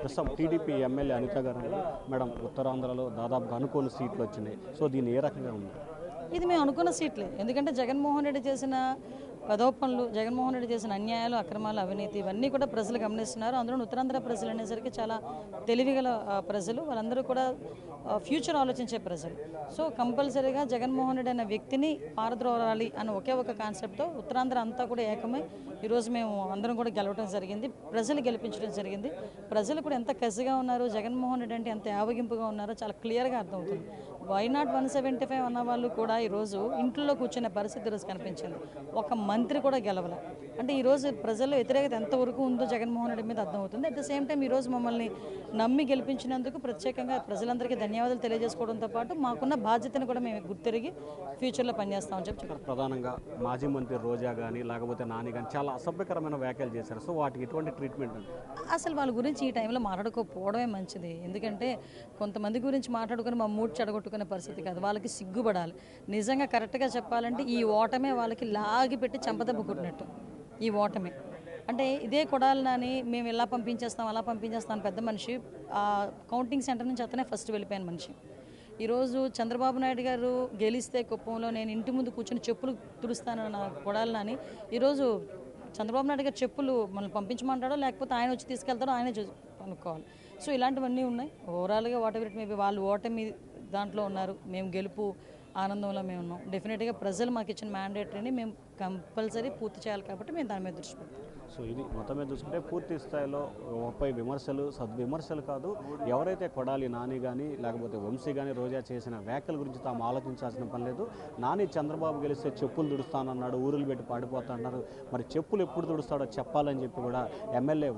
ప్రస్తుతం TDP MLA Anitha గారు madam ఉత్తరాంధ్రలో దాదాపుగా అనుకోని సీట్లు వచ్చినాయి. సో దీన్ని ఏ రకంగా ఉంది? ఇది మేము అనుకున్న సీట్లే. ఎందుకంటే జగన్మోహన్ రెడ్డి చేసిన పదోపనలు, జగన్మోహన్ రెడ్డి చేసిన అన్యాయాలు, అక్రమాలు, అవినీతి ఇవన్నీ కూడా ప్రజలు గమనిస్తున్నారు. అందులో ఉత్తరాంధ్ర ప్రజలు అనేసరికి చాలా తెలివిగల ప్రజలు, వాళ్ళందరూ కూడా ఫ్యూచర్ ఆలోచించే ప్రజలు. సో కంపల్సరీగా జగన్మోహన్ రెడ్డి అనే వ్యక్తిని పారద్రోలాలి అని ఒకే ఒక కాన్సెప్ట్తో ఉత్తరాంధ్ర అంతా కూడా ఏకమై ఈరోజు మేము అందరం కూడా గెలవడం జరిగింది. ప్రజలు గెలిపించడం జరిగింది. ప్రజలు కూడా ఎంత కసిగా ఉన్నారు, జగన్మోహన్ రెడ్డి అంటే ఎంత యావగింపుగా ఉన్నారో చాలా క్లియర్గా అర్థమవుతుంది. వై నాట్ 175 అన్న వాళ్ళు కూడా ఈరోజు ఇంట్లో కూర్చునే పరిస్థితి ఈరోజు కనిపించింది. ఒక మంత్రి కూడా గెలవలే అంటే ఈరోజు ప్రజల్లో వ్యతిరేకత ఎంతవరకు ఉందో జగన్మోహన్ రెడ్డి మీద అర్థమవుతుంది. అట్ ద సేమ్ టైం ఈరోజు మమ్మల్ని నమ్మి గెలిపించినందుకు ప్రత్యేకంగా ప్రజలందరికీ ధన్యవాదాలు తెలియజేసుకోవడంతో పాటు మాకున్న బాధ్యతను కూడా మేము గుర్తిరిగి ఫ్యూచర్లో పనిచేస్తామని చెప్పి ప్రధానంగా మాజీ మంత్రి రోజా కానీ లేకపోతే నాని కానీ చాలా అసభ్యకరమైన వ్యాఖ్యలు చేశారు. సో వాటికి ఎటువంటి ట్రీట్మెంట్ ఉంది? అసలు వాళ్ళ గురించి ఈ టైంలో మాట్లాడుకోకపోవడమే మంచిది. ఎందుకంటే కొంతమంది గురించి మాట్లాడుకుని మా మూడ్ చెడగొట్టుకునే పరిస్థితి కాదు. వాళ్ళకి సిగ్గుపడాలి. నిజంగా కరెక్ట్గా చెప్పాలంటే ఈ ఓటమే వాళ్ళకి లాగి పెట్టి చంపదెబ్బ కొట్టినట్టు ఈ ఓటమే. అంటే ఇదే కొడాలని మేము ఎలా పంపించేస్తాం అలా పంపించేస్తాం పెద్ద మనిషి ఆ కౌంటింగ్ సెంటర్ నుంచి అతనే ఫస్ట్ వెళ్ళిపోయిన మనిషి. ఈరోజు చంద్రబాబు నాయుడు గారు గెలిస్తే కుప్పంలో నేను ఇంటి ముందు కూర్చొని చెప్పులు తుడుస్తానన్న కొడాలని ఈరోజు చంద్రబాబు నాయుడు గారు చెప్పులు మనల్ని పంపించమంటాడో లేకపోతే ఆయన వచ్చి తీసుకెళ్తాడో ఆయనే అనుకోవాలి. సో ఇలాంటివన్నీ ఉన్నాయి. ఓవరాల్గా వాట్ ఎవర్ ఇట్ మేబీ వాళ్ళు ఓటమి దాంట్లో ఉన్నారు, మేము గెలుపు ఆనందంలో మేము ఉన్నాం. డెఫినెట్గా ప్రజలు మాకు ఇచ్చిన మ్యాండేటరీని మేము కంపల్సరీ పూర్తి చేయాలి కాబట్టి మేము దాని మీద దృష్టి పెడతాం. సో ఇది మొత్తం మీద చూసుకుంటే పూర్తి స్థాయిలో పై విమర్శలు సద్విమర్శలు కాదు, ఎవరైతే కొడాలి నాని కానీ లేకపోతే వంశీ కానీ రోజా చేసిన వ్యాఖ్యల గురించి తాము ఆలోచించాల్సిన పని లేదు. నాని చంద్రబాబు గెలిస్తే చెప్పులు తుడుస్తానన్నాడు, ఊరులు పెట్టి పాడిపోతా అన్నారు. మరి చెప్పులు ఎప్పుడు తుడుస్తాడో చెప్పాలని చెప్పి కూడా ఎమ్మెల్యే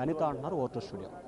అనిత అంటున్నారు ఓటర్ స్టూడియో.